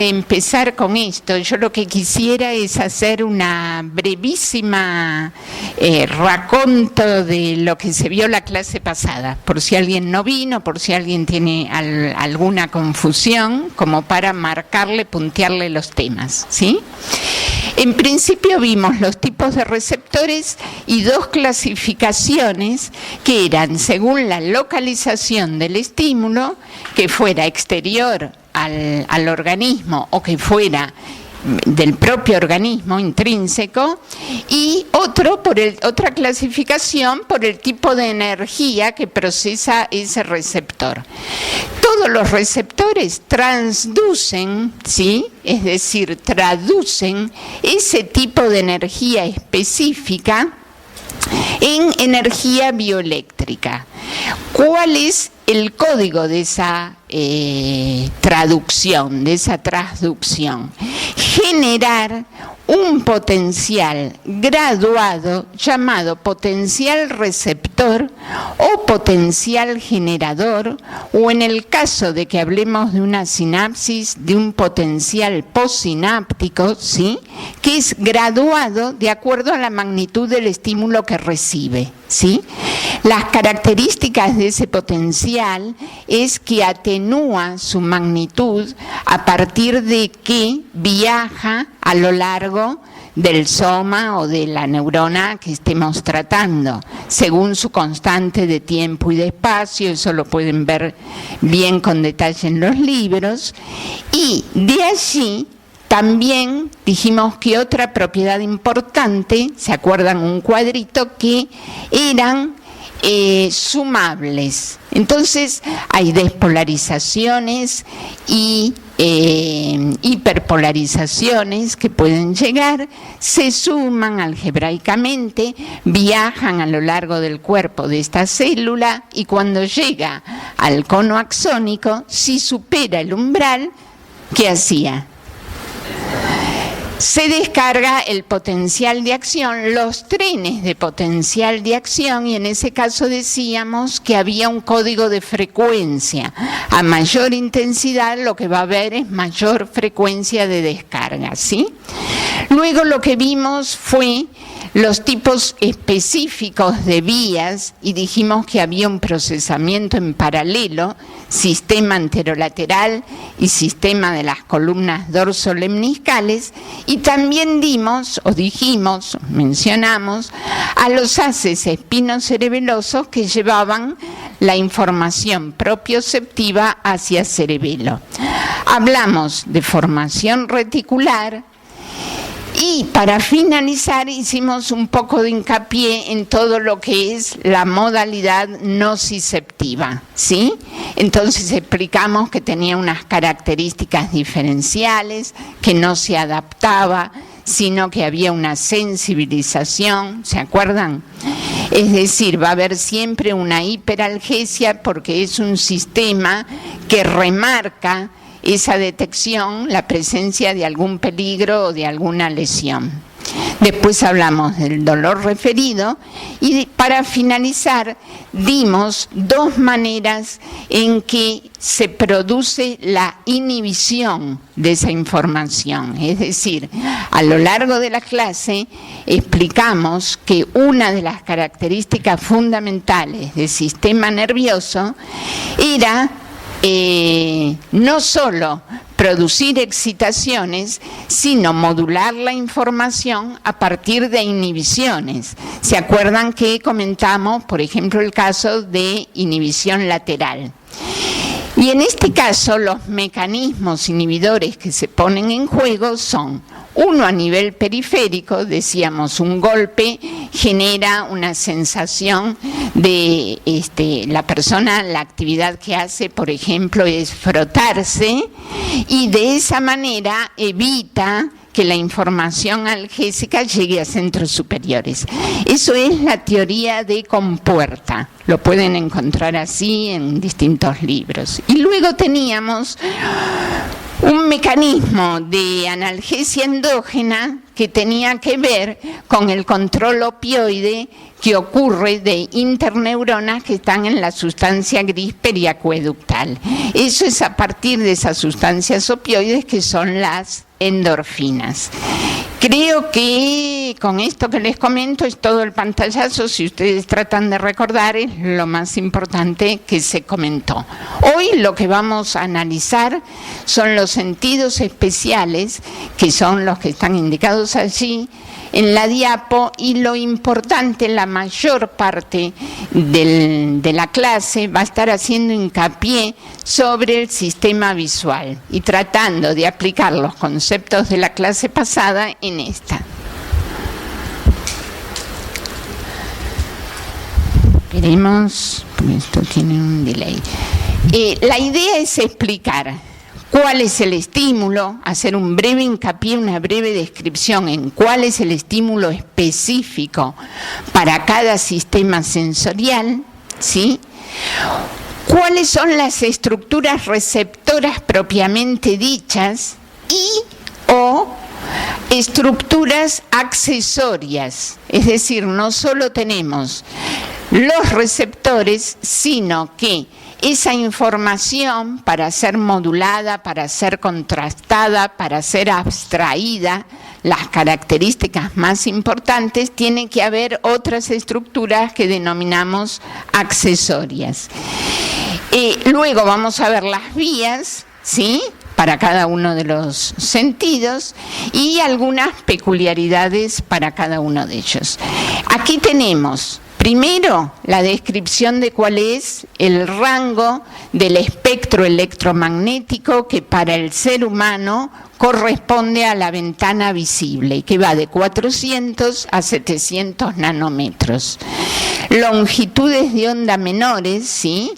Empezar con esto, yo lo que quisiera es hacer una brevísima raconto de lo que se vio la clase pasada, por si alguien no vino, por si alguien tiene alguna confusión, como para marcarle, puntearle los temas, ¿sí? En principio vimos los tipos de receptores y dos clasificaciones que eran según la localización del estímulo, que fuera exterior al organismo o que fuera del propio organismo intrínseco, y otra clasificación por el tipo de energía que procesa ese receptor. Todos los receptores transducen, ¿sí? Es decir, traducen ese tipo de energía específica en energía bioeléctrica. ¿Cuál es el código de esa traducción, de esa transducción? Generar un potencial graduado llamado potencial receptor o potencial generador, o en el caso de que hablemos de una sinapsis, de un potencial postsináptico, ¿sí? Que es graduado de acuerdo a la magnitud del estímulo que recibe, ¿sí? Las características de ese potencial es que atenúa su magnitud a partir de que viaja a lo largo del soma o de la neurona que estemos tratando, según su constante de tiempo y de espacio. Eso lo pueden ver bien con detalle en los libros. Y de allí también dijimos que otra propiedad importante, ¿se acuerdan? Un cuadrito, que eran sumables. Entonces hay despolarizaciones y hiperpolarizaciones que pueden llegar, se suman algebraicamente, viajan a lo largo del cuerpo de esta célula, y cuando llega al cono axónico, si supera el umbral, ¿qué hacía? Se descarga el potencial de acción, los trenes de potencial de acción, y en ese caso decíamos que había un código de frecuencia. A mayor intensidad lo que va a haber es mayor frecuencia de descarga, ¿sí? Luego lo que vimos fue los tipos específicos de vías, y dijimos que había un procesamiento en paralelo, sistema anterolateral y sistema de las columnas dorsolemniscales, y también mencionamos a los haces espinocerebelosos que llevaban la información propioceptiva hacia cerebelo. Hablamos de formación reticular. Y para finalizar hicimos un poco de hincapié en todo lo que es la modalidad nociceptiva, ¿sí? Entonces explicamos que tenía unas características diferenciales, que no se adaptaba, sino que había una sensibilización, ¿se acuerdan? Es decir, va a haber siempre una hiperalgesia porque es un sistema que remarca esa detección, la presencia de algún peligro o de alguna lesión. Después hablamos del dolor referido, y para finalizar dimos dos maneras en que se produce la inhibición de esa información. Es decir, a lo largo de la clase explicamos que una de las características fundamentales del sistema nervioso era no solo producir excitaciones, sino modular la información a partir de inhibiciones. ¿Se acuerdan que comentamos, por ejemplo, el caso de inhibición lateral? Y en este caso, los mecanismos inhibidores que se ponen en juego son: uno, a nivel periférico, decíamos, un golpe genera una sensación de la persona, la actividad que hace, por ejemplo, es frotarse, y de esa manera evita que la información analgésica llegue a centros superiores. Eso es la teoría de compuerta. Lo pueden encontrar así en distintos libros. Y luego teníamos un mecanismo de analgesia endógena que tenía que ver con el control opioide que ocurre de interneuronas que están en la sustancia gris periacueductal. Eso es a partir de esas sustancias opioides que son las endorfinas. Creo que con esto que les comento es todo el pantallazo. Si ustedes tratan de recordar, es lo más importante que se comentó. Hoy lo que vamos a analizar son los sentidos especiales, que son los que están indicados allí en la diapo, y lo importante, la mayor parte de la clase va a estar haciendo hincapié sobre el sistema visual y tratando de aplicar los conceptos de la clase pasada en esta. Esperemos, porque esto tiene un delay. La idea es explicar cuál es el estímulo, hacer un breve hincapié, una breve descripción en cuál es el estímulo específico para cada sistema sensorial, ¿sí? Cuáles son las estructuras receptoras propiamente dichas o estructuras accesorias, es decir, no solo tenemos los receptores, sino que esa información, para ser modulada, para ser contrastada, para ser abstraída, las características más importantes, tiene que haber otras estructuras que denominamos accesorias. Luego vamos a ver las vías, ¿sí?, para cada uno de los sentidos y algunas peculiaridades para cada uno de ellos. Aquí tenemos primero la descripción de cuál es el rango del espectro electromagnético que para el ser humano corresponde a la ventana visible, que va de 400 a 700 nanómetros. Longitudes de onda menores, ¿sí?,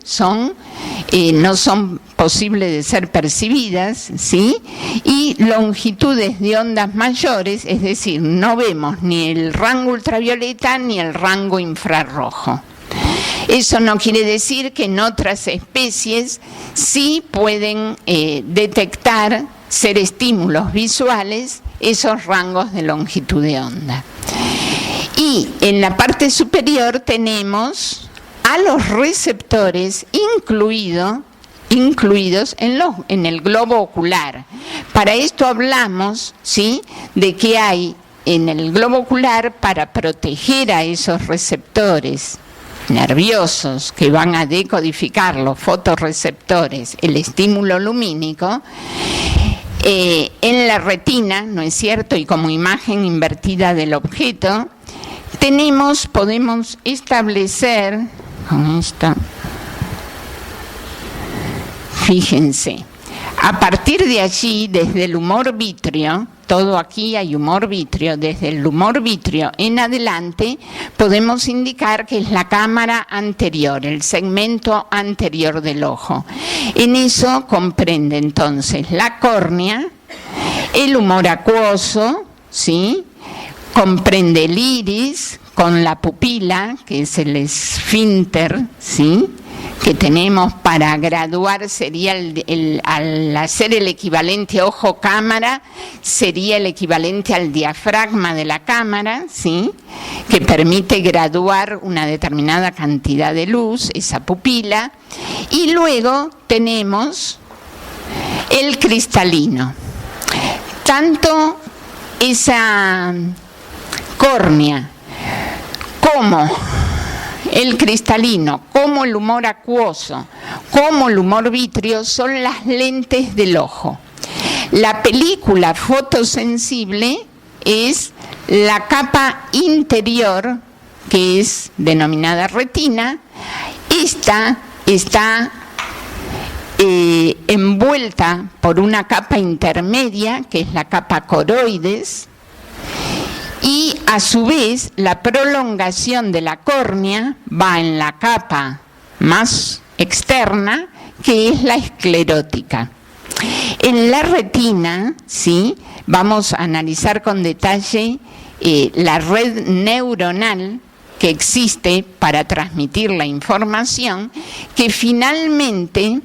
no son posibles de ser percibidas, ¿sí?, y longitudes de ondas mayores, es decir, no vemos ni el rango ultravioleta ni el rango infrarrojo. Eso no quiere decir que en otras especies sí pueden detectar, ser estímulos visuales, esos rangos de longitud de onda. Y en la parte superior tenemos a los receptores incluidos en el globo ocular. Para esto hablamos, ¿sí?, de que hay en el globo ocular, para proteger a esos receptores nerviosos que van a decodificar los fotorreceptores, el estímulo lumínico, en la retina, ¿no es cierto?, y como imagen invertida del objeto, podemos establecer con esto, fíjense, a partir de allí, desde el humor vítreo, todo aquí hay humor vítreo, desde el humor vítreo en adelante podemos indicar que es la cámara anterior, el segmento anterior del ojo. En eso comprende entonces la córnea, el humor acuoso, ¿sí?, comprende el iris con la pupila, que es el esfínter, ¿sí?, que tenemos para graduar, sería al hacer el equivalente ojo-cámara, sería el equivalente al diafragma de la cámara, ¿sí?, que permite graduar una determinada cantidad de luz, esa pupila. Y luego tenemos el cristalino. Tanto esa córnea como el cristalino, como el humor acuoso, como el humor vítreo, son las lentes del ojo. La película fotosensible es la capa interior, que es denominada retina. Esta está envuelta por una capa intermedia, que es la capa coroides, y a su vez la prolongación de la córnea va en la capa más externa, que es la esclerótica. En la retina, ¿sí?, vamos a analizar con detalle la red neuronal que existe para transmitir la información, que finalmente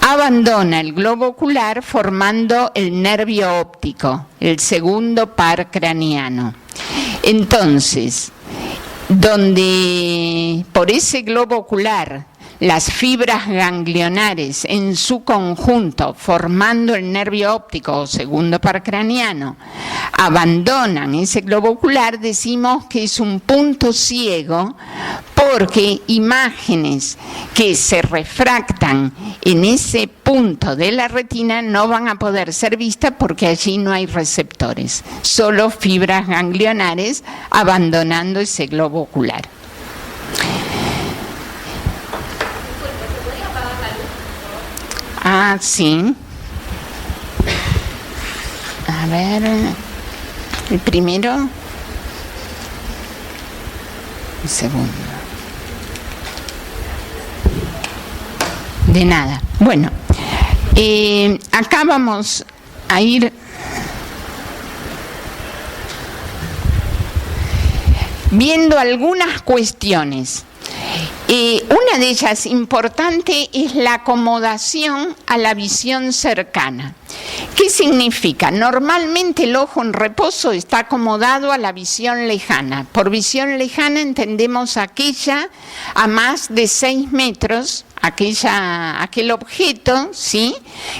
abandona el globo ocular formando el nervio óptico, el segundo par craneano. Entonces, donde por ese globo ocular las fibras ganglionares en su conjunto, formando el nervio óptico o segundo par craneano, abandonan ese globo ocular, decimos que es un punto ciego porque imágenes que se refractan en ese punto de la retina no van a poder ser vistas porque allí no hay receptores, solo fibras ganglionares abandonando ese globo ocular. Ah, sí. A ver, el primero, el segundo. De nada. Bueno, acá vamos a ir viendo algunas cuestiones. Una de ellas importante es la acomodación a la visión cercana. ¿Qué significa? Normalmente el ojo en reposo está acomodado a la visión lejana. Por visión lejana entendemos aquella a más de 6 metros, aquel objeto, ¿sí?,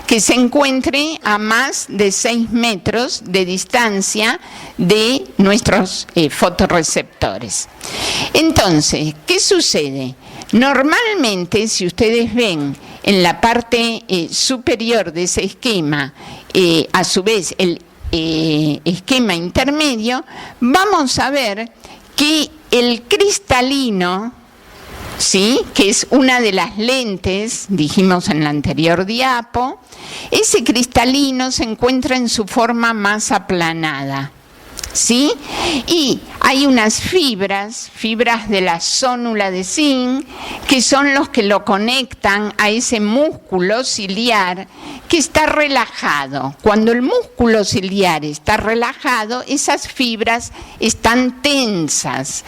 que se encuentre a más de 6 metros de distancia de nuestros fotorreceptores. Entonces, ¿qué sucede? Normalmente, si ustedes ven en la parte superior de ese esquema, a su vez el esquema intermedio, vamos a ver que el cristalino, ¿sí?, que es una de las lentes, dijimos en la anterior diapo, ese cristalino se encuentra en su forma más aplanada, ¿sí? Y hay unas fibras de la zónula de zinc, que son los que lo conectan a ese músculo ciliar que está relajado. Cuando el músculo ciliar está relajado, esas fibras están tensas.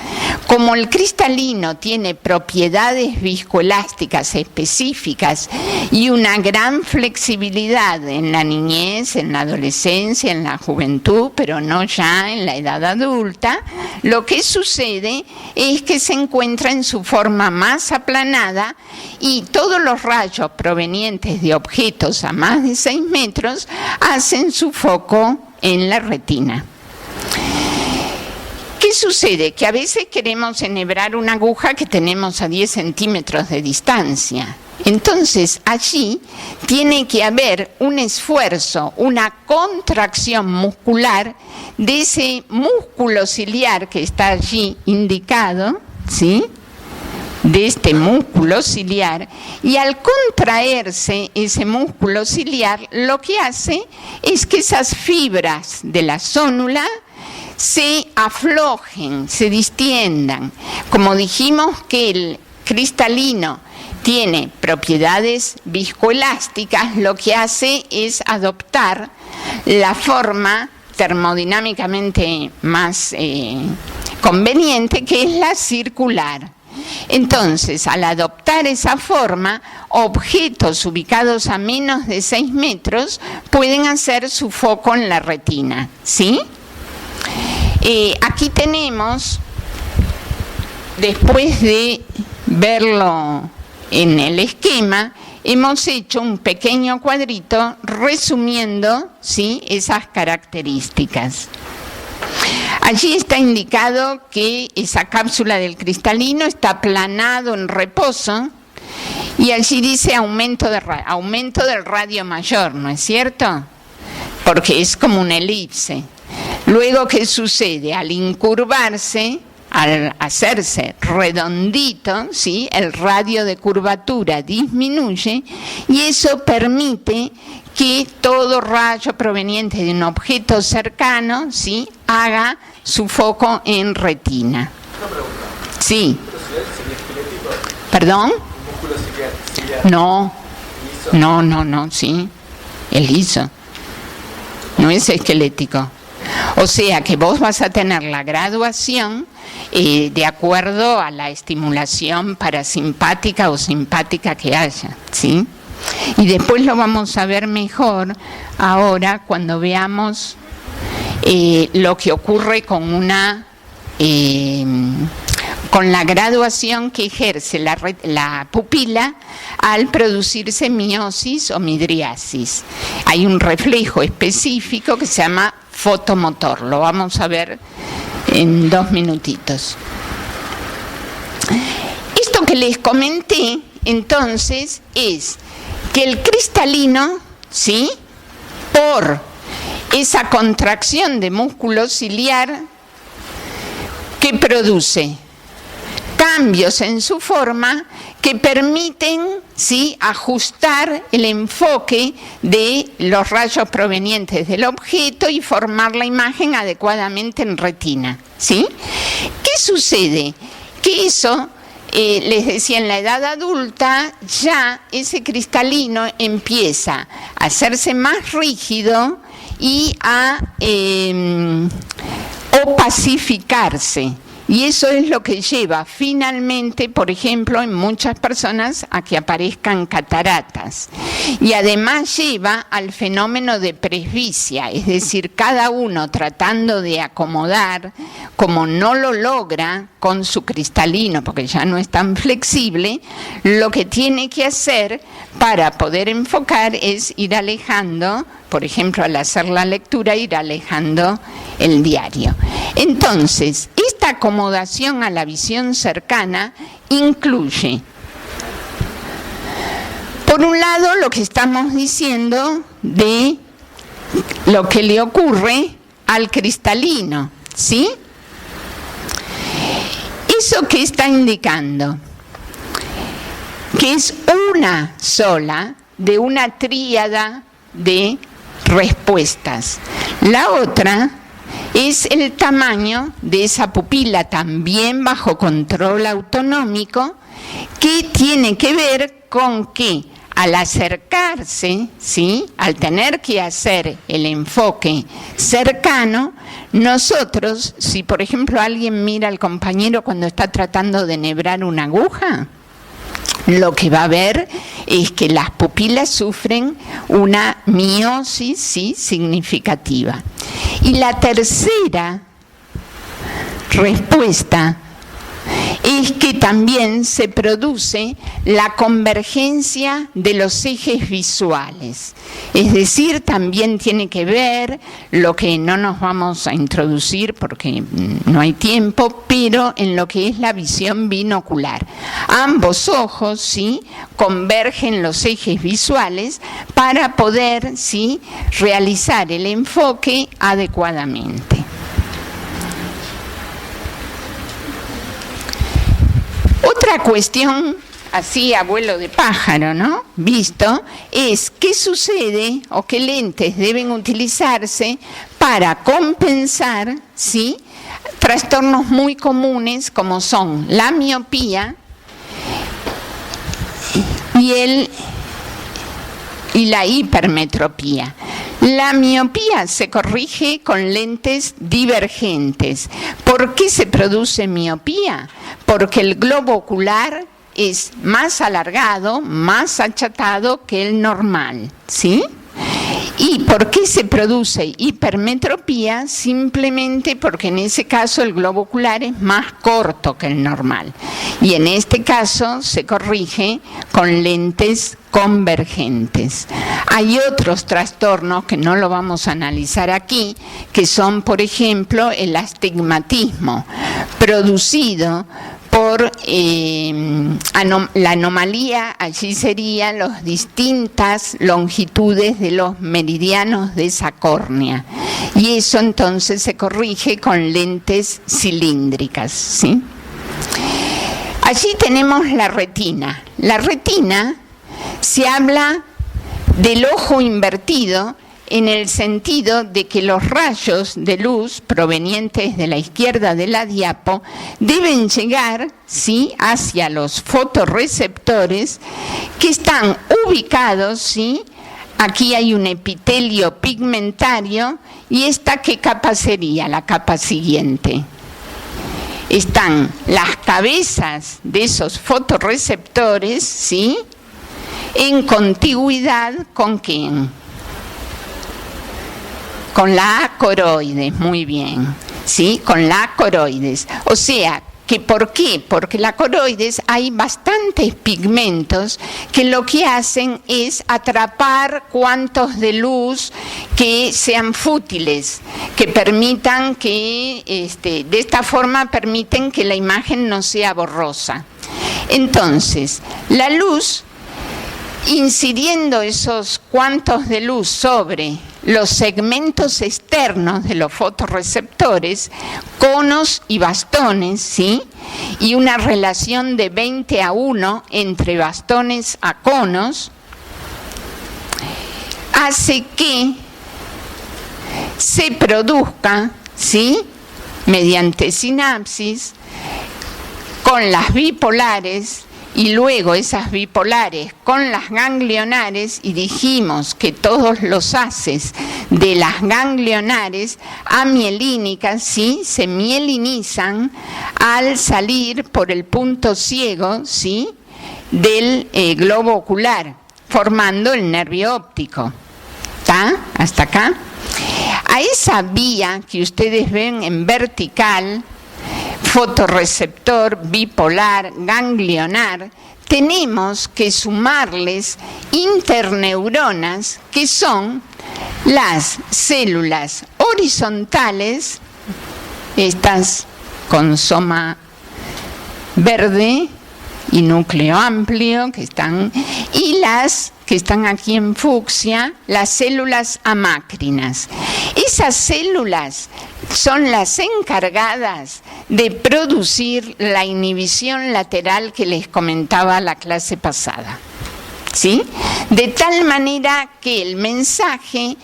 Como el cristalino tiene propiedades viscoelásticas específicas y una gran flexibilidad en la niñez, en la adolescencia, en la juventud, pero no ya en la edad adulta, lo que sucede es que se encuentra en su forma más aplanada y todos los rayos provenientes de objetos a más de 6 metros hacen su foco en la retina. ¿Qué sucede? Que a veces queremos enhebrar una aguja que tenemos a 10 centímetros de distancia. Entonces, allí tiene que haber un esfuerzo, una contracción muscular de ese músculo ciliar que está allí indicado, ¿sí?, de este músculo ciliar, y al contraerse ese músculo ciliar, lo que hace es que esas fibras de la zónula se aflojen, se distiendan. Como dijimos que el cristalino tiene propiedades viscoelásticas, lo que hace es adoptar la forma termodinámicamente más conveniente, que es la circular. Entonces, al adoptar esa forma, objetos ubicados a menos de 6 metros pueden hacer su foco en la retina, ¿sí? Aquí tenemos, después de verlo en el esquema, hemos hecho un pequeño cuadrito resumiendo, ¿sí?, esas características. Allí está indicado que esa cápsula del cristalino está aplanado en reposo y allí dice aumento del radio mayor, ¿no es cierto? Porque es como una elipse. Luego, ¿qué sucede? Al incurvarse, al hacerse redondito, ¿sí?, el radio de curvatura disminuye y eso permite que todo rayo proveniente de un objeto cercano, ¿sí?, haga su foco en retina. Una pregunta. Sí. ¿Semiesquelético? ¿Perdón? ¿El músculo ciliar? No. ¿Liso? No, sí. Es liso. No es esquelético. O sea que vos vas a tener la graduación de acuerdo a la estimulación parasimpática o simpática que haya, ¿sí? Y después lo vamos a ver mejor ahora cuando veamos lo que ocurre con la graduación que ejerce la pupila al producirse miosis o midriasis. Hay un reflejo específico que se llama fotomotor. Lo vamos a ver en 2 minutitos. Esto que les comenté, entonces, es que el cristalino, ¿sí?, por esa contracción de músculo ciliar que produce cambios en su forma que permiten, ¿sí?, ajustar el enfoque de los rayos provenientes del objeto y formar la imagen adecuadamente en retina, ¿sí? ¿Qué sucede? Que eso, les decía, en la edad adulta ya ese cristalino empieza a hacerse más rígido y a opacificarse. Y eso es lo que lleva finalmente, por ejemplo, en muchas personas a que aparezcan cataratas. Y además lleva al fenómeno de presbicia, es decir, cada uno tratando de acomodar, como no lo logra con su cristalino, porque ya no es tan flexible, lo que tiene que hacer para poder enfocar es ir alejando, por ejemplo, al hacer la lectura, ir alejando el diario. Entonces, esta acomodación a la visión cercana incluye, por un lado, lo que estamos diciendo de lo que le ocurre al cristalino, ¿sí? ¿Eso qué está indicando? Que es una sola de una tríada de respuestas. La otra es el tamaño de esa pupila, también bajo control autonómico, que tiene que ver con que al acercarse, ¿sí?, al tener que hacer el enfoque cercano, nosotros, si por ejemplo alguien mira al compañero cuando está tratando de enhebrar una aguja, lo que va a ver es que las pupilas sufren una miosis, ¿sí?, significativa. Y la tercera respuesta es que también se produce la convergencia de los ejes visuales. Es decir, también tiene que ver lo que no nos vamos a introducir porque no hay tiempo, pero en lo que es la visión binocular. Ambos ojos, ¿sí?, convergen los ejes visuales para poder, ¿sí?, realizar el enfoque adecuadamente. Otra cuestión, así a vuelo de pájaro, ¿no?, visto, es qué sucede o qué lentes deben utilizarse para compensar, ¿sí?, trastornos muy comunes como son la miopía y la hipermetropía. La miopía se corrige con lentes divergentes. ¿Por qué se produce miopía? Porque el globo ocular es más alargado, más achatado que el normal, ¿sí? ¿Y por qué se produce hipermetropía? Simplemente porque en ese caso el globo ocular es más corto que el normal. Y en este caso se corrige con lentes convergentes. Hay otros trastornos que no lo vamos a analizar aquí, que son, por ejemplo, el astigmatismo, producido por la anomalía, allí serían las distintas longitudes de los meridianos de esa córnea. Y eso entonces se corrige con lentes cilíndricas, ¿sí? Allí tenemos la retina. La retina se habla del ojo invertido en el sentido de que los rayos de luz provenientes de la izquierda de la diapo deben llegar, ¿sí?, hacia los fotorreceptores que están ubicados, ¿sí? Aquí hay un epitelio pigmentario y esta, ¿qué capa sería? La capa siguiente. Están las cabezas de esos fotorreceptores, ¿sí?, en contigüidad ¿con quién? Con la acoroides, muy bien, ¿sí? Con la acoroides. O sea, ¿por qué? Porque la coroides hay bastantes pigmentos que lo que hacen es atrapar cuantos de luz que sean fútiles, que permitan que, de esta forma permiten que la imagen no sea borrosa. Entonces, la luz, incidiendo esos cuantos de luz sobre los segmentos externos de los fotorreceptores, conos y bastones, ¿sí? Y una relación de 20:1 entre bastones a conos, hace que se produzca, ¿sí? Mediante sinapsis, con las bipolares, y luego esas bipolares con las ganglionares, y dijimos que todos los haces de las ganglionares amielínicas, ¿sí? Se mielinizan al salir por el punto ciego, ¿sí? Del globo ocular, formando el nervio óptico. ¿Está? ¿Hasta acá? A esa vía que ustedes ven en vertical, fotorreceptor, bipolar, ganglionar, tenemos que sumarles interneuronas, que son las células horizontales, estas con soma verde y núcleo amplio, y las que están aquí en fucsia, las células amácrinas. Esas células son las encargadas de producir la inhibición lateral que les comentaba la clase pasada, ¿sí? De tal manera que el mensaje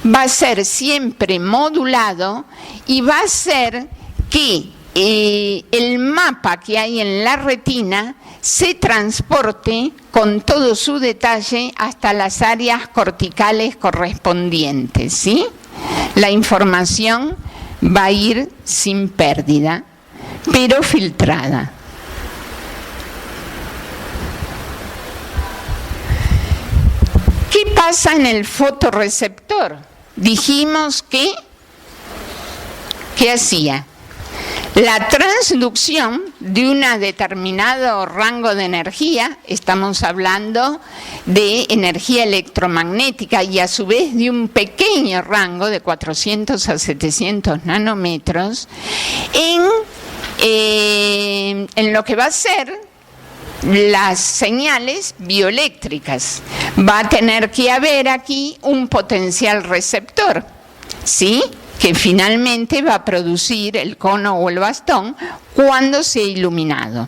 va a ser siempre modulado y va a ser que el mapa que hay en la retina se transporte con todo su detalle hasta las áreas corticales correspondientes, ¿sí? La información va a ir sin pérdida, pero filtrada. ¿Qué pasa en el fotorreceptor? Dijimos que, ¿qué hacía? La transducción de un determinado rango de energía, estamos hablando de energía electromagnética, y a su vez de un pequeño rango de 400 a 700 nanómetros, en lo que va a ser las señales bioeléctricas. Va a tener que haber aquí un potencial receptor, ¿sí? Que finalmente va a producir el cono o el bastón cuando sea iluminado.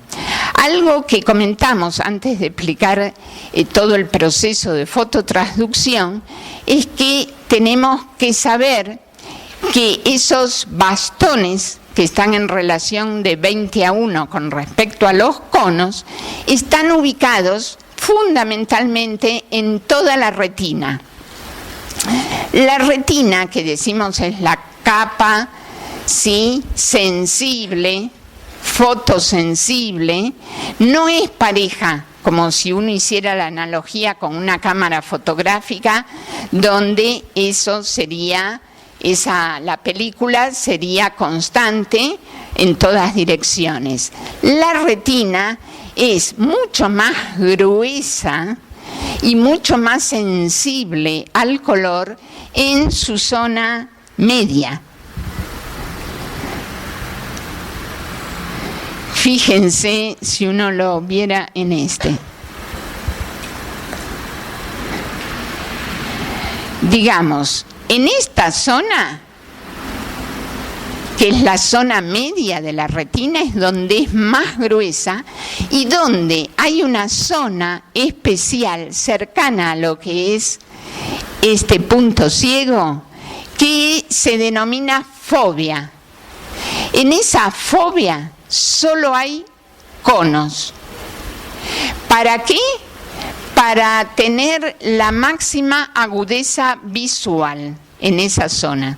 Algo que comentamos antes de explicar todo el proceso de fototransducción es que tenemos que saber que esos bastones que están en relación de 20:1 con respecto a los conos están ubicados fundamentalmente en toda la retina. La retina, que decimos es la capa, ¿sí? Sensible, fotosensible, no es pareja, como si uno hiciera la analogía con una cámara fotográfica, donde eso sería, la película sería constante en todas direcciones. La retina es mucho más gruesa y mucho más sensible al color en su zona media. Fíjense si uno lo viera en este. Digamos, en esta zona, que es la zona media de la retina, es donde es más gruesa y donde hay una zona especial cercana a lo que es este punto ciego, que se denomina fobia. En esa fobia solo hay conos. ¿Para qué? Para tener la máxima agudeza visual en esa zona.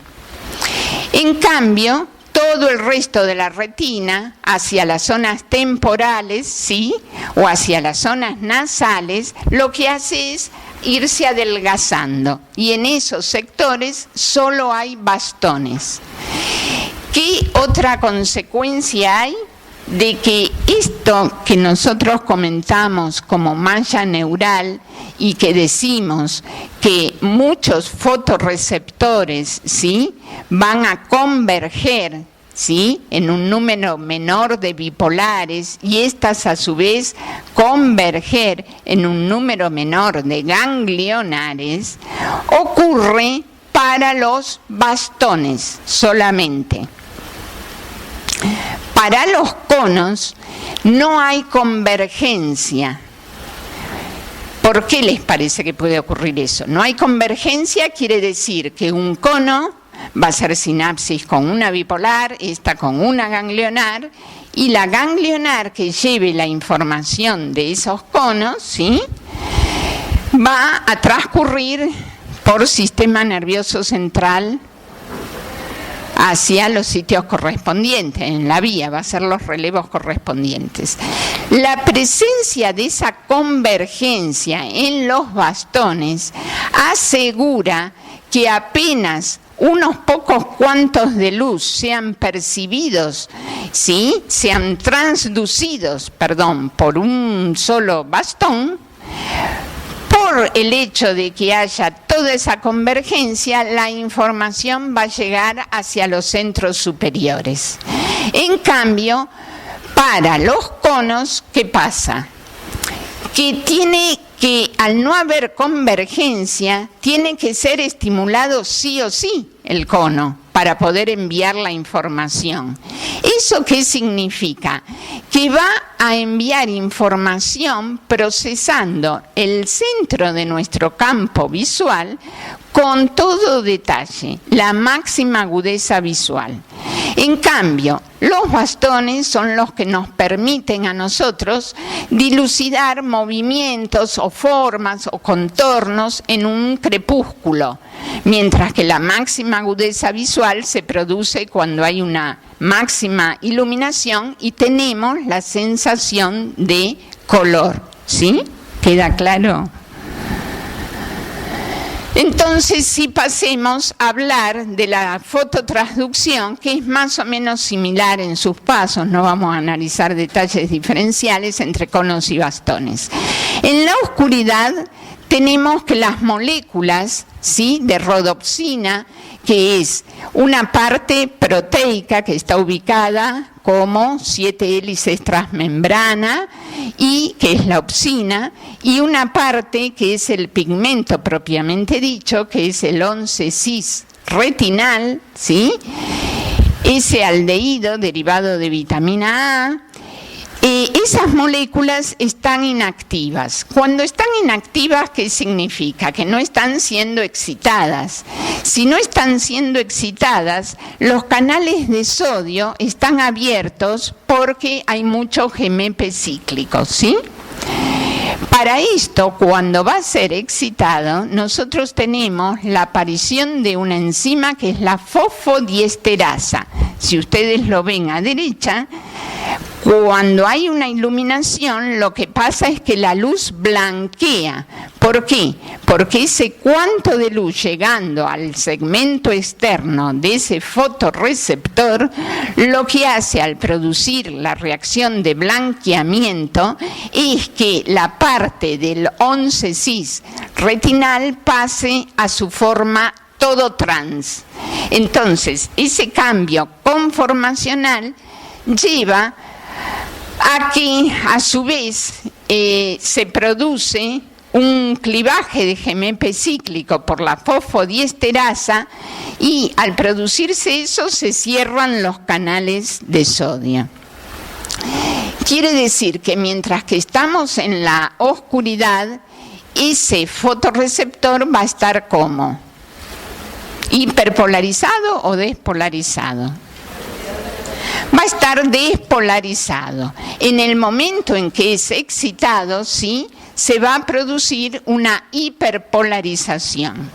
En cambio, todo el resto de la retina hacia las zonas temporales, ¿sí? O hacia las zonas nasales, lo que hace es irse adelgazando. Y en esos sectores solo hay bastones. ¿Qué otra consecuencia hay? De que esto que nosotros comentamos como malla neural y que decimos que muchos fotorreceptores, ¿sí?, van a converger, ¿sí?, en un número menor de bipolares y estas a su vez converger en un número menor de ganglionares, ocurre para los bastones solamente. Para los conos no hay convergencia. ¿Por qué les parece que puede ocurrir eso? No hay convergencia, quiere decir que un cono va a hacer sinapsis con una bipolar, esta con una ganglionar, y la ganglionar que lleve la información de esos conos, ¿sí?, va a transcurrir por sistema nervioso central hacia los sitios correspondientes, en la vía, va a ser los relevos correspondientes. La presencia de esa convergencia en los bastones asegura que apenas unos pocos cuantos de luz sean percibidos, ¿sí?, sean transducidos, por un solo bastón, por el hecho de que haya toda esa convergencia, la información va a llegar hacia los centros superiores. En cambio, para los conos, ¿qué pasa? Que al no haber convergencia, tiene que ser estimulado sí o sí el cono para poder enviar la información. ¿Eso qué significa? Que va a enviar información procesando el centro de nuestro campo visual con todo detalle, la máxima agudeza visual. En cambio, los bastones son los que nos permiten a nosotros dilucidar movimientos o formas o contornos en un crepúsculo, mientras que la máxima agudeza visual se produce cuando hay una máxima iluminación y tenemos la sensación de color. ¿Sí? ¿Queda claro? Entonces, si pasemos a hablar de la fototransducción, que es más o menos similar en sus pasos, no vamos a analizar detalles diferenciales entre conos y bastones. En la oscuridad tenemos que las moléculas, ¿sí?, de rodopsina, que es una parte proteica que está ubicada como 7 hélices transmembrana, y que es la opsina, y una parte que es el pigmento propiamente dicho, que es el 11-cis retinal, ¿sí?, ese aldehído derivado de vitamina A. Esas moléculas están inactivas. Cuando están inactivas, ¿qué significa? Que no están siendo excitadas. Si no están siendo excitadas, los canales de sodio están abiertos porque hay mucho GMP cíclico, ¿sí? Para esto, cuando va a ser excitado, nosotros tenemos la aparición de una enzima que es la fosfodiesterasa. Si ustedes lo ven a derecha, cuando hay una iluminación, lo que pasa es que la luz blanquea. ¿Por qué? Porque ese cuanto de luz llegando al segmento externo de ese fotorreceptor, lo que hace al producir la reacción de blanqueamiento es que la parte del 11-cis retinal pase a su forma todo trans. Entonces, ese cambio conformacional lleva a que a su vez se produce un clivaje de GMP cíclico por la fosfodiesterasa, y al producirse eso se cierran los canales de sodio. Quiere decir que mientras que estamos en la oscuridad, ese fotorreceptor va a estar como hiperpolarizado o despolarizado. Va a estar despolarizado. En el momento en que es excitado, ¿sí?, se va a producir una hiperpolarización.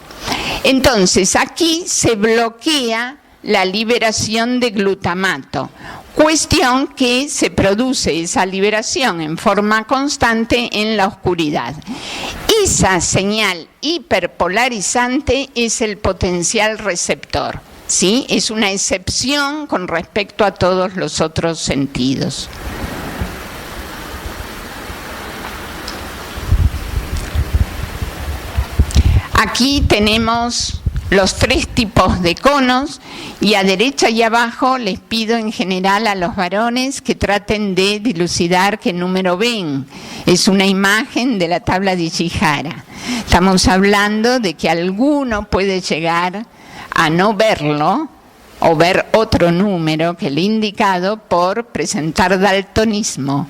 Entonces, aquí se bloquea la liberación de glutamato. Cuestión que se produce esa liberación en forma constante en la oscuridad. Esa señal hiperpolarizante es el potencial receptor, ¿sí? Es una excepción con respecto a todos los otros sentidos. Aquí tenemos los 3 tipos de conos y a derecha y abajo les pido en general a los varones que traten de dilucidar qué número ven. Es una imagen de la tabla de Ishihara. Estamos hablando de que alguno puede llegar a no verlo o ver otro número que le he indicado por presentar daltonismo.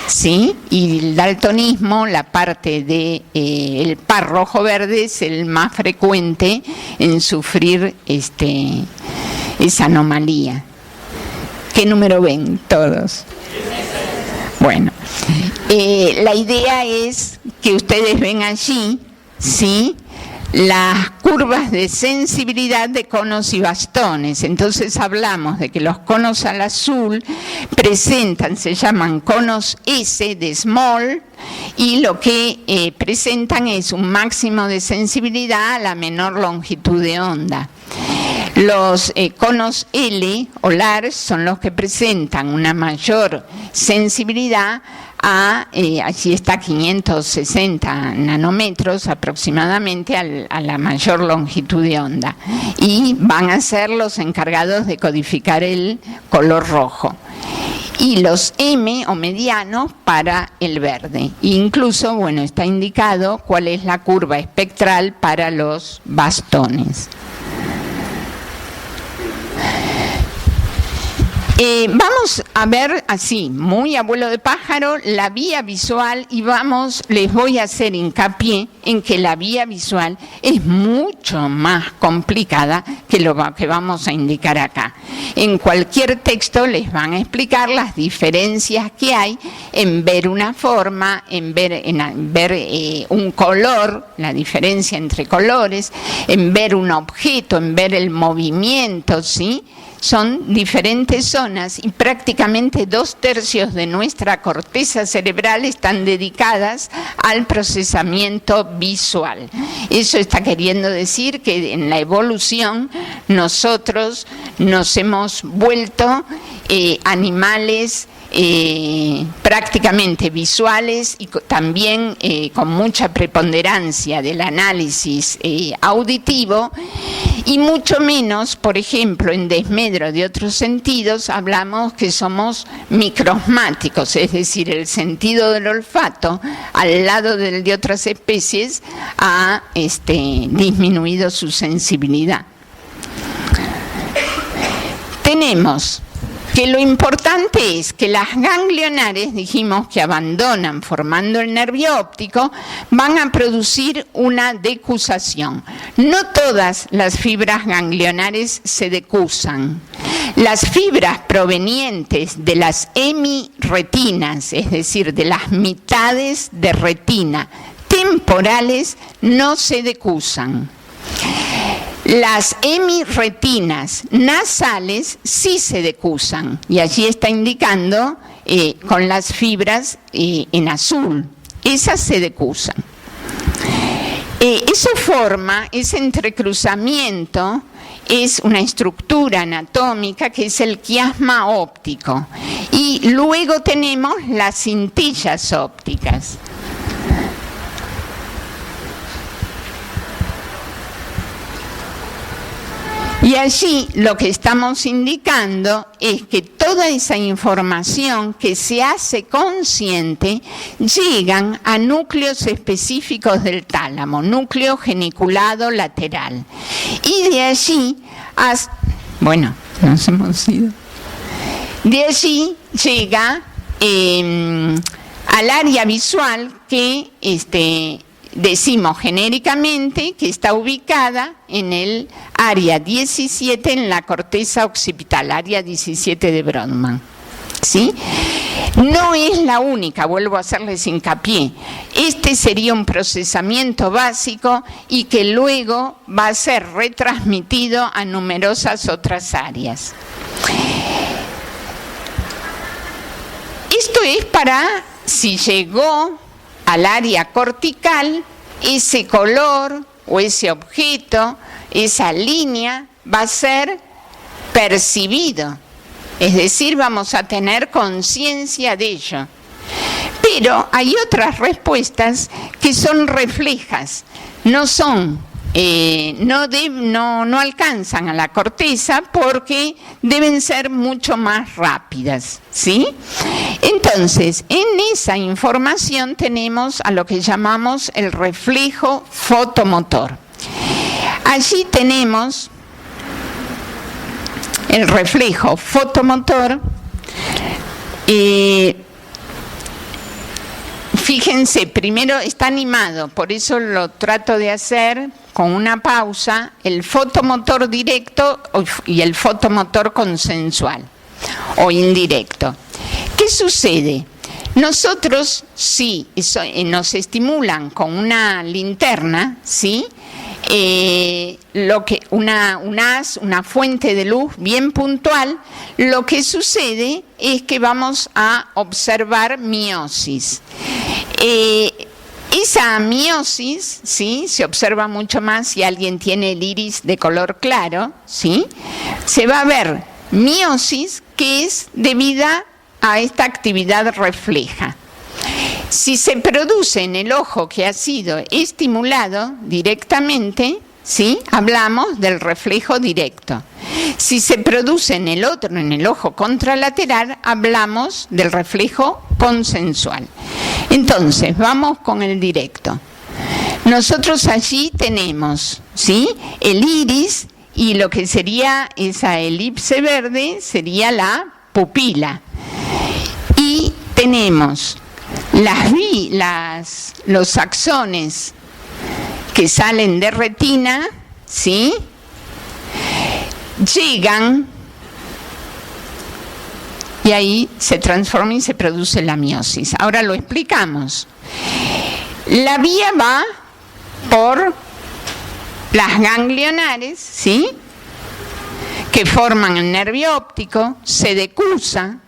¿Sí? Y el daltonismo, la parte de el par rojo-verde es el más frecuente en sufrir esa anomalía. ¿Qué número ven todos? Bueno, la idea es que ustedes ven allí, ¿sí?, las curvas de sensibilidad de conos y bastones. Entonces hablamos de que los conos al azul presentan, se llaman conos S de small, y lo que presentan es un máximo de sensibilidad a la menor longitud de onda. Los conos L o large son los que presentan una mayor sensibilidad allí está 560 nanómetros aproximadamente a la mayor longitud de onda, y van a ser los encargados de codificar el color rojo. Y los M o medianos para el verde. Incluso, bueno, está indicado cuál es la curva espectral para los bastones. Vamos a ver así, muy a vuelo de pájaro, la vía visual, y les voy a hacer hincapié en que la vía visual es mucho más complicada que lo que vamos a indicar acá. En cualquier texto les van a explicar las diferencias que hay en ver una forma, en ver un color, la diferencia entre colores, en ver un objeto, en ver el movimiento, ¿sí? Son diferentes zonas y prácticamente 2/3 de nuestra corteza cerebral están dedicadas al procesamiento visual. Eso está queriendo decir que en la evolución nosotros nos hemos vuelto animales prácticamente visuales y también con mucha preponderancia del análisis auditivo, y mucho menos, por ejemplo, en desmedro de otros sentidos, hablamos que somos microsmáticos, es decir, el sentido del olfato, al lado del de otras especies, ha disminuido su sensibilidad. Tenemos que lo importante es que las ganglionares, dijimos que abandonan formando el nervio óptico, van a producir una decusación. No todas las fibras ganglionares se decusan. Las fibras provenientes de las hemirretinas, es decir, de las mitades de retina temporales, no se decusan. Las hemirretinas nasales sí se decusan, y allí está indicando con las fibras en azul, esas se decusan. Eso forma, ese entrecruzamiento, es una estructura anatómica que es el quiasma óptico, y luego tenemos las cintillas ópticas. Y allí lo que estamos indicando es que toda esa información que se hace consciente llegan a núcleos específicos del tálamo, núcleo geniculado lateral. Y de allí, nos hemos ido. De allí llega al área visual que decimos genéricamente que está ubicada en el área 17 en la corteza occipital, área 17 de Brodmann, ¿sí? No es la única, vuelvo a hacerles hincapié. Este sería un procesamiento básico y que luego va a ser retransmitido a numerosas otras áreas. Esto es para si llegó al área cortical, ese color o ese objeto, esa línea va a ser percibido. Es decir, vamos a tener conciencia de ello. Pero hay otras respuestas que son reflejas, no son, no alcanzan a la corteza porque deben ser mucho más rápidas, ¿sí? Entonces, en esa información tenemos a lo que llamamos el reflejo fotomotor. Allí tenemos el reflejo fotomotor. Fíjense, primero está animado, por eso lo trato de hacer con una pausa, el fotomotor directo y el fotomotor consensual o indirecto. ¿Qué sucede? Nosotros, sí, nos estimulan con una linterna, ¿sí? Una fuente de luz bien puntual, lo que sucede es que vamos a observar meiosis. Esa meiosis, ¿sí?, se observa mucho más si alguien tiene el iris de color claro, ¿sí? Se va a ver meiosis que es debida a esta actividad refleja. Si se produce en el ojo que ha sido estimulado directamente, ¿sí?, hablamos del reflejo directo. Si se produce en el otro, en el ojo contralateral, hablamos del reflejo consensual. Entonces, vamos con el directo. Nosotros allí tenemos, ¿sí?, el iris, y lo que sería esa elipse verde sería la pupila. Y tenemos los axones que salen de retina, ¿sí?, llegan y ahí se transforma y se produce la meiosis. Ahora lo explicamos. La vía va por las ganglionares, ¿sí?, que forman el nervio óptico, se decusa.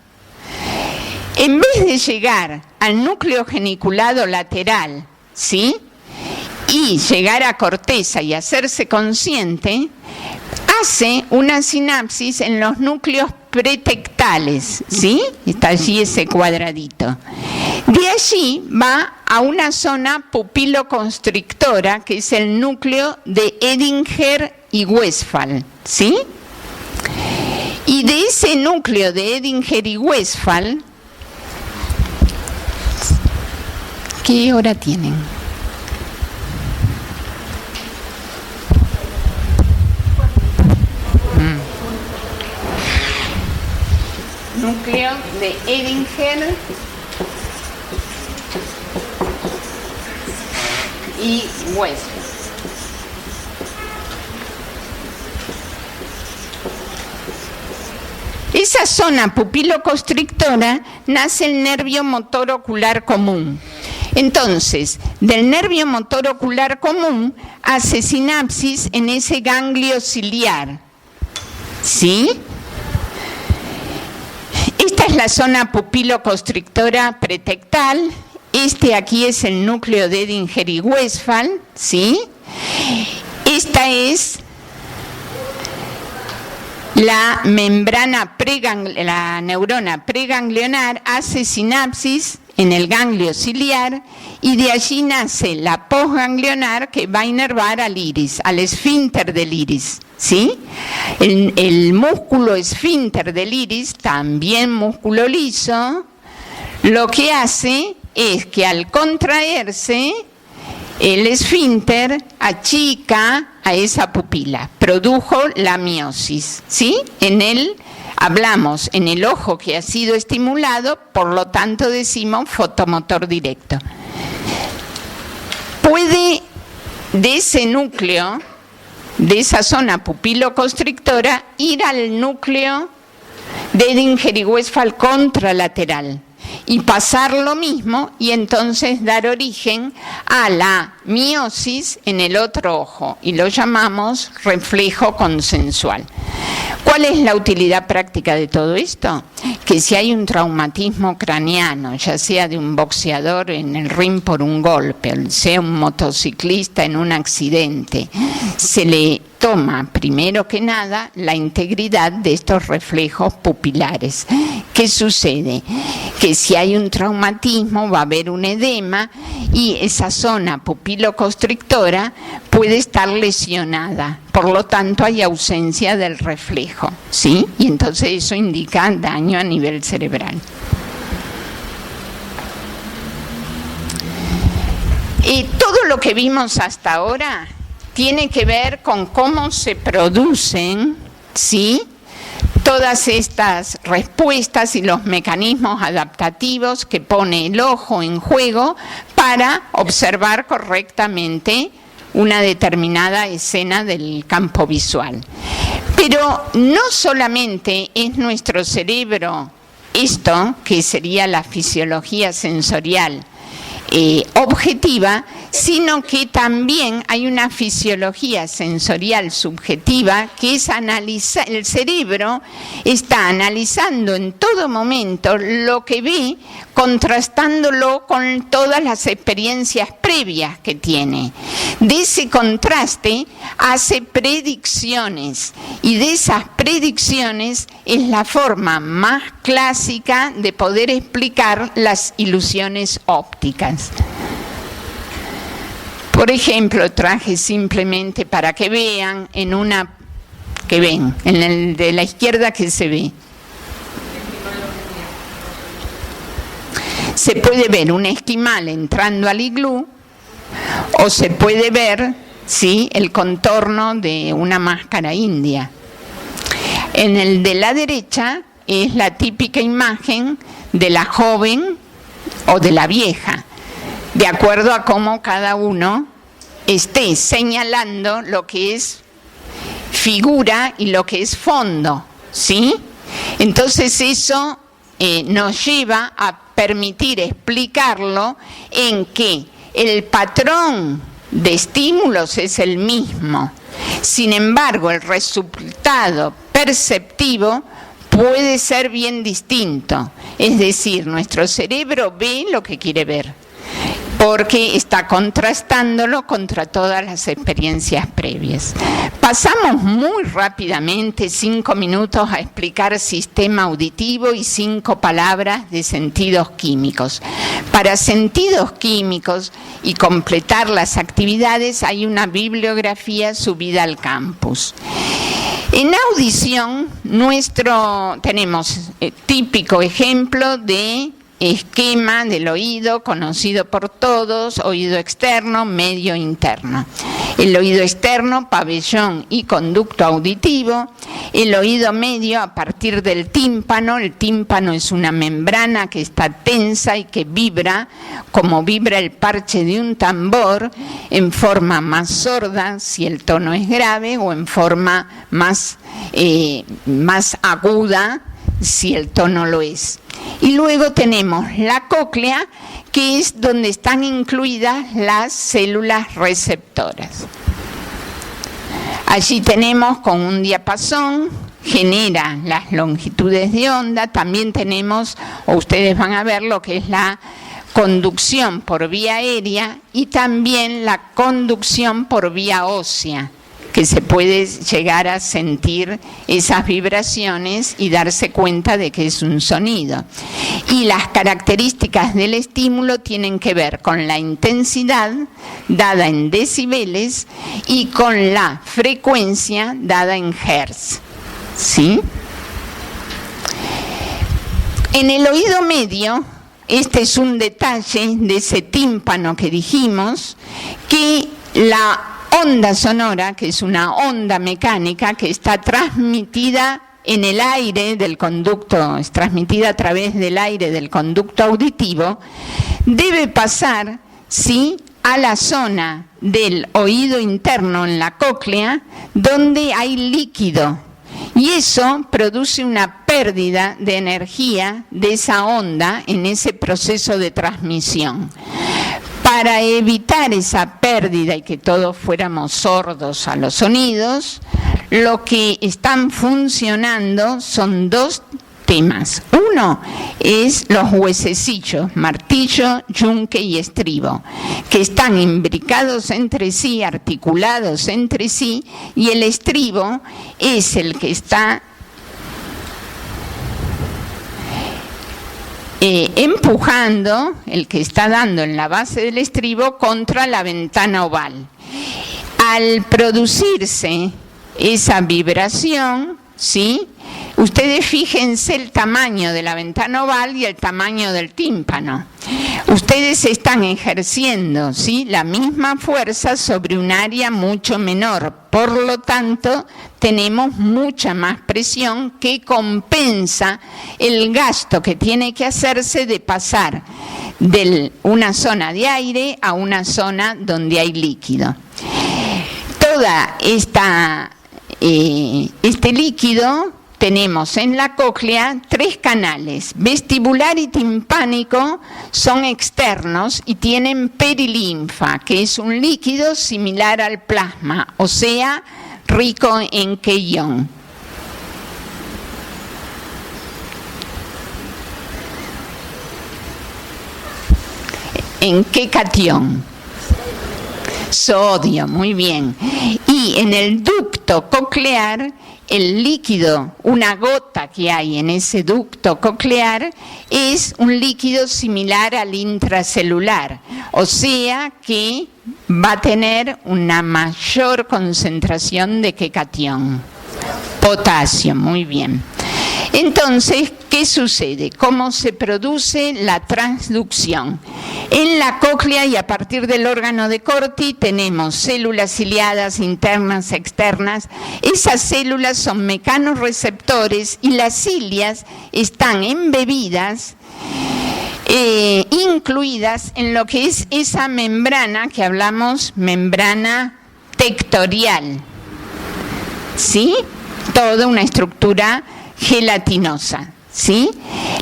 En vez de llegar al núcleo geniculado lateral, ¿sí?, y llegar a corteza y hacerse consciente, hace una sinapsis en los núcleos pretectales, ¿sí? Está allí ese cuadradito. De allí va a una zona pupiloconstrictora, que es el núcleo de Edinger y Westphal, ¿sí? Y de ese núcleo de Edinger y Westphal, ¿qué hora tienen? Núcleo de Edinger y Westphal. Esa zona pupiloconstrictora nace el nervio motor ocular común. Entonces, del nervio motor ocular común hace sinapsis en ese ganglio ciliar, ¿sí? Esta es la zona pupiloconstrictora pretectal. Este aquí es el núcleo de Edinger y Westphal, ¿sí? Esta es la membrana la neurona preganglionar, hace sinapsis en el ganglio ciliar y de allí nace la posganglionar que va a inervar al iris, al esfínter del iris, ¿sí? El músculo esfínter del iris, también músculo liso, lo que hace es que al contraerse el esfínter achica a esa pupila, produjo la meiosis, ¿sí? Hablamos en el ojo que ha sido estimulado, por lo tanto decimos fotomotor directo. Puede de ese núcleo, de esa zona pupiloconstrictora, ir al núcleo de Edinger y Westphal contralateral. y pasar lo mismo y entonces dar origen a la miosis en el otro ojo y lo llamamos reflejo consensual. ¿Cuál es la utilidad práctica de todo esto? Que si hay un traumatismo craneano, ya sea de un boxeador en el ring por un golpe, o sea un motociclista en un accidente, se le toma primero que nada la integridad de estos reflejos pupilares. ¿Qué sucede? Que si hay un traumatismo va a haber un edema y esa zona pupiloconstrictora puede estar lesionada. Por lo tanto hay ausencia del reflejo, ¿sí? Y entonces eso indica daño a nivel cerebral. Y todo lo que vimos hasta ahora tiene que ver con cómo se producen, ¿sí?, todas estas respuestas y los mecanismos adaptativos que pone el ojo en juego para observar correctamente una determinada escena del campo visual. Pero no solamente es nuestro cerebro esto, que sería la fisiología sensorial objetiva, sino que también hay una fisiología sensorial subjetiva que es analizar. El cerebro está analizando en todo momento lo que ve, contrastándolo con todas las experiencias previas que tiene. De ese contraste hace predicciones y de esas predicciones es la forma más clásica de poder explicar las ilusiones ópticas. Por ejemplo, traje simplemente para que vean en el de la izquierda que se ve. Se puede ver un esquimal entrando al iglú o se puede ver, ¿sí?, el contorno de una máscara india. En el de la derecha es la típica imagen de la joven o de la vieja, de acuerdo a cómo cada uno esté señalando lo que es figura y lo que es fondo, ¿sí? Entonces eso nos lleva a permitir explicarlo en que el patrón de estímulos es el mismo. Sin embargo, el resultado perceptivo puede ser bien distinto. Es decir, nuestro cerebro ve lo que quiere ver, porque está contrastándolo contra todas las experiencias previas. Pasamos muy rápidamente 5 minutos a explicar sistema auditivo y 5 palabras de sentidos químicos. Para sentidos químicos y completar las actividades hay una bibliografía subida al campus. En audición tenemos típico ejemplo de esquema del oído conocido por todos: oído externo, medio, interno. El oído externo, pabellón y conducto auditivo. El oído medio a partir del tímpano. El tímpano es una membrana que está tensa y que vibra como vibra el parche de un tambor, en forma más sorda si el tono es grave o en forma más aguda si el tono lo es. Y luego tenemos la cóclea, que es donde están incluidas las células receptoras. Allí tenemos con un diapasón, genera las longitudes de onda. También tenemos, o ustedes van a ver, lo que es la conducción por vía aérea y también la conducción por vía ósea, que se puede llegar a sentir esas vibraciones y darse cuenta de que es un sonido. Y las características del estímulo tienen que ver con la intensidad dada en decibeles y con la frecuencia dada en hertz, ¿sí? En el oído medio, este es un detalle de ese tímpano que dijimos, que la onda sonora, que es una onda mecánica que está transmitida en el aire del conducto, es transmitida a través del aire del conducto auditivo, debe pasar, ¿sí?, a la zona del oído interno en la cóclea, donde hay líquido. Y eso produce una pérdida de energía de esa onda en ese proceso de transmisión. Para evitar esa pérdida y que todos fuéramos sordos a los sonidos, lo que están funcionando son dos temas. Uno es los huesecillos, martillo, yunque y estribo, que están imbricados entre sí, articulados entre sí, y el estribo es el que está empujando, el que está dando en la base del estribo contra la ventana oval. Al producirse esa vibración, ¿sí?, ustedes fíjense el tamaño de la ventana oval y el tamaño del tímpano. Ustedes están ejerciendo, ¿sí?, la misma fuerza sobre un área mucho menor. Por lo tanto, tenemos mucha más presión que compensa el gasto que tiene que hacerse de pasar de una zona de aire a una zona donde hay líquido. Toda este líquido tenemos en la cóclea 3 canales. Vestibular y timpánico son externos y tienen perilinfa, que es un líquido similar al plasma, o sea, rico en queión. ¿En qué catión? Sodio, muy bien. Y en el ducto coclear, el líquido, una gota que hay en ese ducto coclear, es un líquido similar al intracelular, o sea que va a tener una mayor concentración de qué catión. Potasio, muy bien. Entonces, ¿qué sucede? ¿Cómo se produce la transducción? En la cóclea y a partir del órgano de Corti tenemos células ciliadas internas, externas. Esas células son mecanorreceptores y las cilias están embebidas, incluidas en lo que es esa membrana que hablamos, membrana tectorial. ¿Sí? Toda una estructura gelatinosa, ¿sí?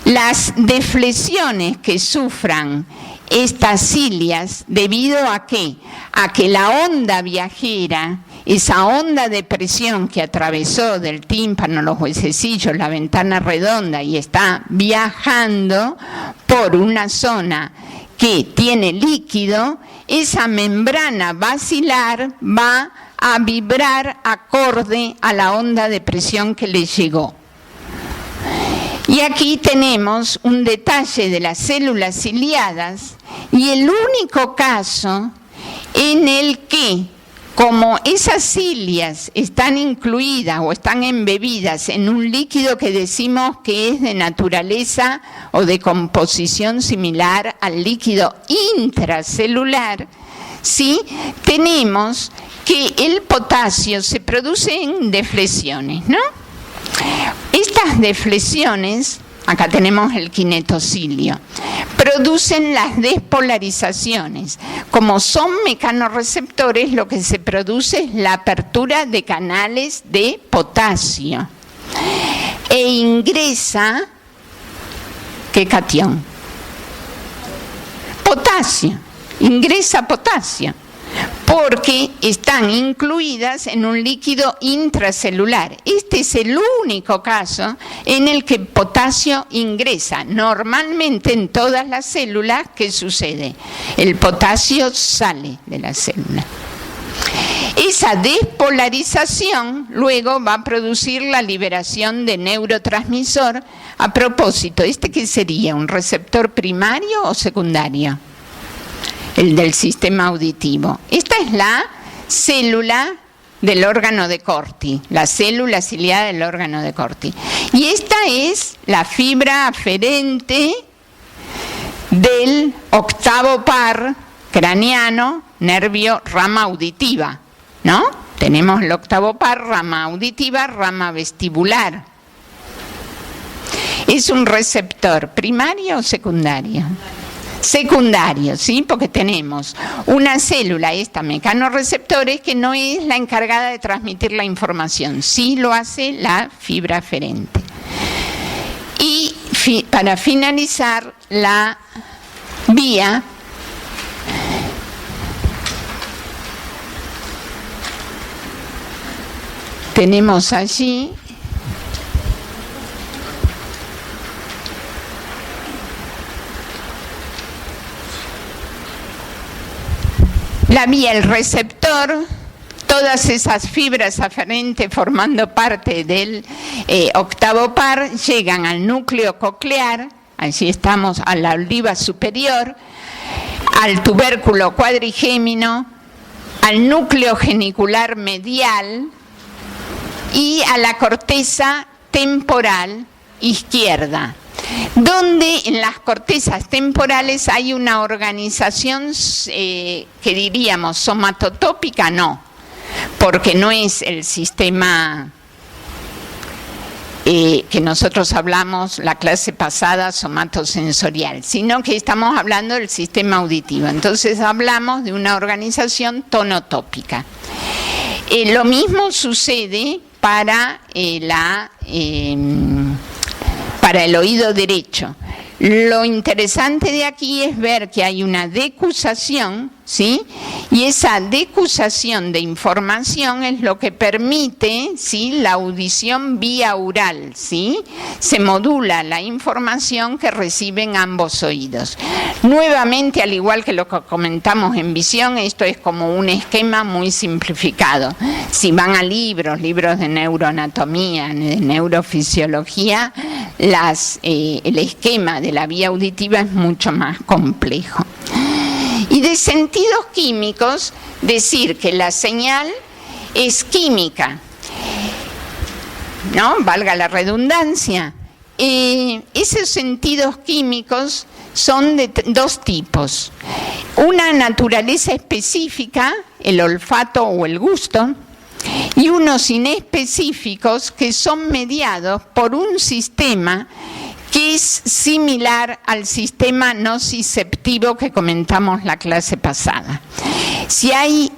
Las deflexiones que sufran estas cilias, ¿debido a qué? A que la onda viajera, esa onda de presión que atravesó del tímpano, los huesecillos, la ventana redonda y está viajando por una zona que tiene líquido, esa membrana basilar va a vibrar acorde a la onda de presión que le llegó. Y aquí tenemos un detalle de las células ciliadas y el único caso en el que, como esas cilias están incluidas o están embebidas en un líquido que decimos que es de naturaleza o de composición similar al líquido intracelular, ¿sí?, tenemos que el potasio se produce en deflexiones, ¿no? Estas deflexiones, acá tenemos el kinetocilio, producen las despolarizaciones. Como son mecanorreceptores, lo que se produce es la apertura de canales de potasio. E ingresa, ¿qué catión? Potasio. Ingresa potasio, porque están incluidas en un líquido intracelular. Este es el único caso en el que potasio ingresa. Normalmente en todas las células, ¿qué sucede? El potasio sale de la célula. Esa despolarización luego va a producir la liberación de neurotransmisor. A propósito, ¿este qué sería? ¿Un receptor primario o secundario? El del sistema auditivo. Esta es la célula del órgano de Corti, la célula ciliada del órgano de Corti. Y esta es la fibra aferente del octavo par craneano, nervio, rama auditiva, ¿no? Tenemos el octavo par, rama auditiva, rama vestibular. ¿Es un receptor primario o secundario? Secundario, ¿sí? Porque tenemos una célula, esta mecanorreceptores, que no es la encargada de transmitir la información, sí lo hace la fibra aferente. Y para finalizar, la vía tenemos allí la vía, el receptor, todas esas fibras aferentes formando parte del octavo par llegan al núcleo coclear, allí estamos, a la oliva superior, al tubérculo cuadrigémino, al núcleo genicular medial y a la corteza temporal izquierda, donde en las cortezas temporales hay una organización que diríamos somatotópica, no, porque no es el sistema que nosotros hablamos la clase pasada, somatosensorial, sino que estamos hablando del sistema auditivo. Entonces hablamos de una organización tonotópica. Lo mismo sucede para el oído derecho. Lo interesante de aquí es ver que hay una decusación, ¿sí? Y esa decusación de información es lo que permite, ¿sí?, la audición vía oral, ¿sí? Se modula la información que reciben ambos oídos. Nuevamente, al igual que lo que comentamos en visión, esto es como un esquema muy simplificado. Si van a libros de neuroanatomía, de neurofisiología, el esquema de la vía auditiva es mucho más complejo. Y de sentidos químicos, decir que la señal es química, ¿no? Valga la redundancia. Esos sentidos químicos son de dos tipos. Una naturaleza específica, el olfato o el gusto, y unos inespecíficos que son mediados por un sistema que es similar al sistema nociceptivo que comentamos la clase pasada. Si hay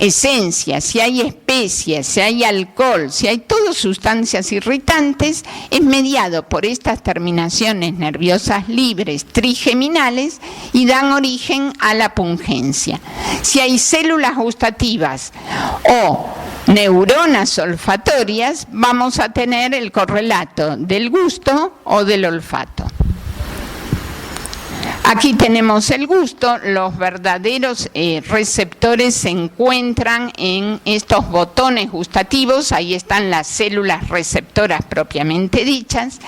esencias, si hay especias, si hay alcohol, si hay todas sustancias irritantes, es mediado por estas terminaciones nerviosas libres trigeminales y dan origen a la pungencia. Si hay células gustativas o neuronas olfatorias, vamos a tener el correlato del gusto o del olfato. Aquí tenemos el gusto, los verdaderos receptores se encuentran en estos botones gustativos, ahí están las células receptoras propiamente dichas,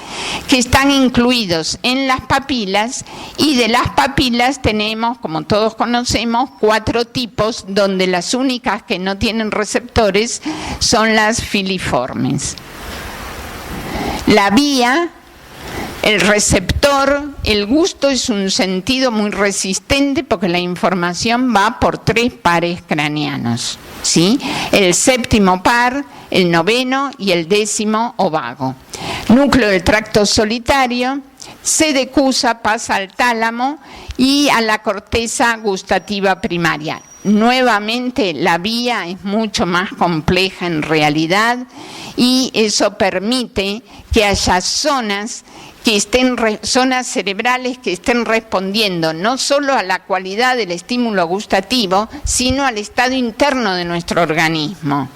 que están incluidos en las papilas, y de las papilas tenemos, como todos conocemos, 4 tipos, donde las únicas que no tienen receptores son las filiformes. La vía, el receptor, el gusto es un sentido muy resistente porque la información va por 3 pares craneanos, ¿sí? El séptimo par, el noveno y el 10º o vago. Núcleo del tracto solitario, se decusa, pasa al tálamo y a la corteza gustativa primaria. Nuevamente la vía es mucho más compleja en realidad, y eso permite que haya zonas cerebrales que estén respondiendo no solo a la cualidad del estímulo gustativo, sino al estado interno de nuestro organismo.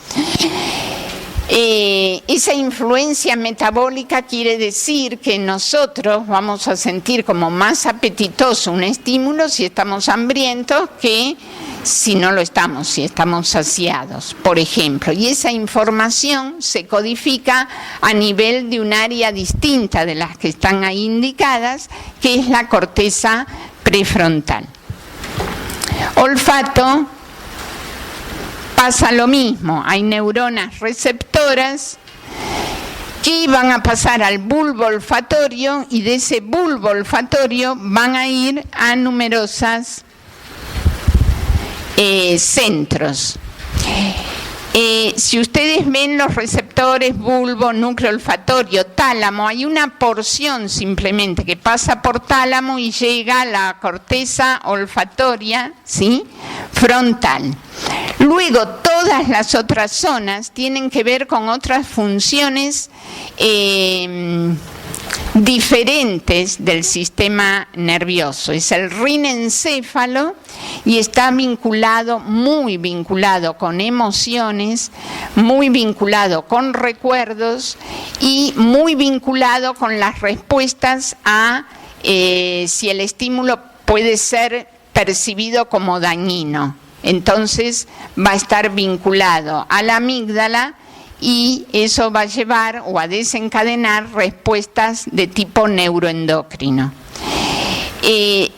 Esa influencia metabólica quiere decir que nosotros vamos a sentir como más apetitoso un estímulo si estamos hambrientos que si no lo estamos, si estamos saciados, por ejemplo. Y esa información se codifica a nivel de un área distinta de las que están ahí indicadas, que es la corteza prefrontal. Olfato, pasa lo mismo, hay neuronas receptoras que van a pasar al bulbo olfatorio, y de ese bulbo olfatorio van a ir a numerosas centros. Si ustedes ven los receptores bulbo, núcleo olfatorio, tálamo, hay una porción simplemente que pasa por tálamo y llega a la corteza olfatoria, ¿sí?, frontal. Luego, todas las otras zonas tienen que ver con otras funciones diferentes del sistema nervioso. Es el rinencéfalo y está vinculado, muy vinculado con emociones, muy vinculado con recuerdos y muy vinculado con las respuestas a si el estímulo puede ser percibido como dañino. Entonces va a estar vinculado a la amígdala y eso va a llevar o a desencadenar respuestas de tipo neuroendocrino.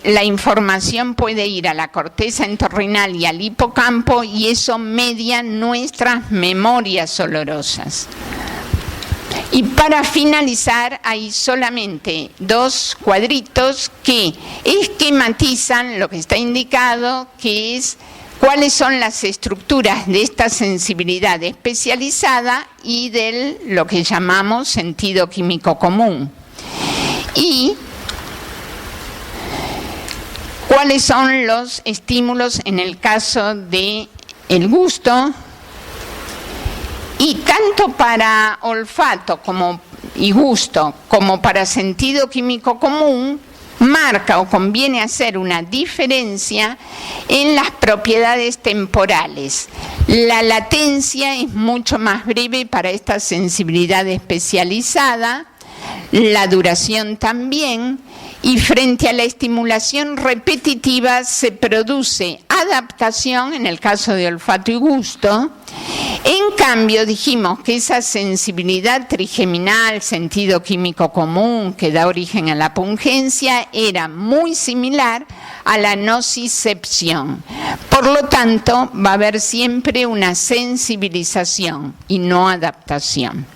La información puede ir a la corteza entorrinal y al hipocampo y eso media nuestras memorias olorosas. Y para finalizar, hay solamente 2 cuadritos que esquematizan lo que está indicado, que es cuáles son las estructuras de esta sensibilidad especializada y de lo que llamamos sentido químico común. Y cuáles son los estímulos en el caso del gusto. Y tanto para olfato y gusto como para sentido químico común, marca o conviene hacer una diferencia en las propiedades temporales. La latencia es mucho más breve para esta sensibilidad especializada, la duración también, y frente a la estimulación repetitiva se produce adaptación en el caso de olfato y gusto. En cambio, dijimos que esa sensibilidad trigeminal, sentido químico común, que da origen a la pungencia, era muy similar a la nocicepción. Por lo tanto, va a haber siempre una sensibilización y no adaptación.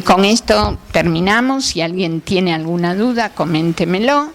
Con esto terminamos. Si alguien tiene alguna duda, coméntemelo.